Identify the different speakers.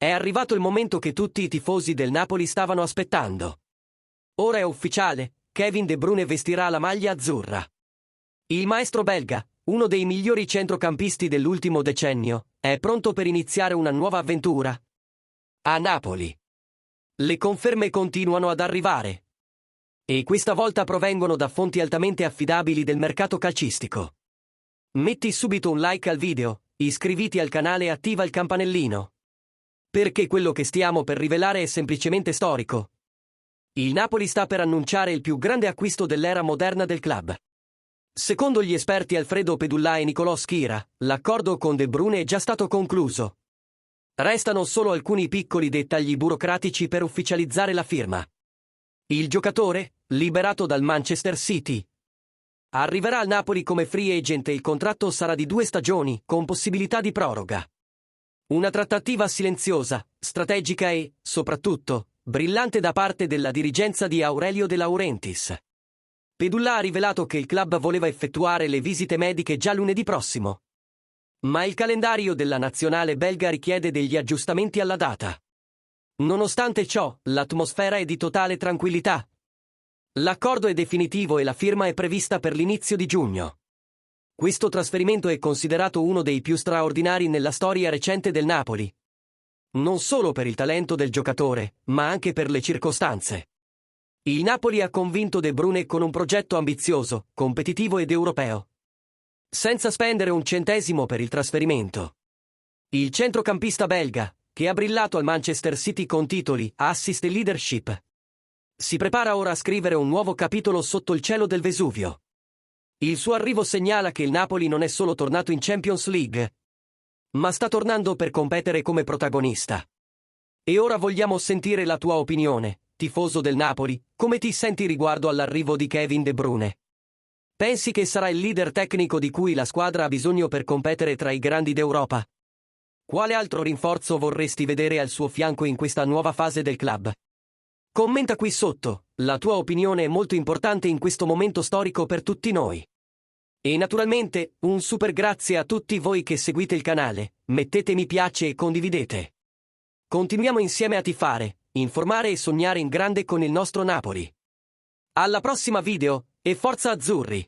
Speaker 1: È arrivato il momento che tutti i tifosi del Napoli stavano aspettando. Ora è ufficiale, Kevin De Bruyne vestirà la maglia azzurra. Il maestro belga, uno dei migliori centrocampisti dell'ultimo decennio, è pronto per iniziare una nuova avventura a Napoli. Le conferme continuano ad arrivare. E questa volta provengono da fonti altamente affidabili del mercato calcistico. Metti subito un like al video, iscriviti al canale e attiva il campanellino. Perché quello che stiamo per rivelare è semplicemente storico. Il Napoli sta per annunciare il più grande acquisto dell'era moderna del club. Secondo gli esperti Alfredo Pedulla e Nicolò Schira, l'accordo con De Bruyne è già stato concluso. Restano solo alcuni piccoli dettagli burocratici per ufficializzare la firma. Il giocatore, liberato dal Manchester City, arriverà al Napoli come free agent e il contratto sarà di 2 stagioni, con possibilità di proroga. Una trattativa silenziosa, strategica e, soprattutto, brillante da parte della dirigenza di Aurelio De Laurentiis. Pedulla ha rivelato che il club voleva effettuare le visite mediche già lunedì prossimo. Ma il calendario della nazionale belga richiede degli aggiustamenti alla data. Nonostante ciò, l'atmosfera è di totale tranquillità. L'accordo è definitivo e la firma è prevista per l'inizio di giugno. Questo trasferimento è considerato uno dei più straordinari nella storia recente del Napoli. Non solo per il talento del giocatore, ma anche per le circostanze. Il Napoli ha convinto De Bruyne con un progetto ambizioso, competitivo ed europeo. Senza spendere un centesimo per il trasferimento. Il centrocampista belga, che ha brillato al Manchester City con titoli, assist e leadership, si prepara ora a scrivere un nuovo capitolo sotto il cielo del Vesuvio. Il suo arrivo segnala che il Napoli non è solo tornato in Champions League, ma sta tornando per competere come protagonista. E ora vogliamo sentire la tua opinione, tifoso del Napoli, come ti senti riguardo all'arrivo di Kevin De Bruyne? Pensi che sarà il leader tecnico di cui la squadra ha bisogno per competere tra i grandi d'Europa? Quale altro rinforzo vorresti vedere al suo fianco in questa nuova fase del club? Commenta qui sotto, la tua opinione è molto importante in questo momento storico per tutti noi. E naturalmente, un super grazie a tutti voi che seguite il canale, mettete mi piace e condividete. Continuiamo insieme a tifare, informare e sognare in grande con il nostro Napoli. Alla prossima video, e forza azzurri!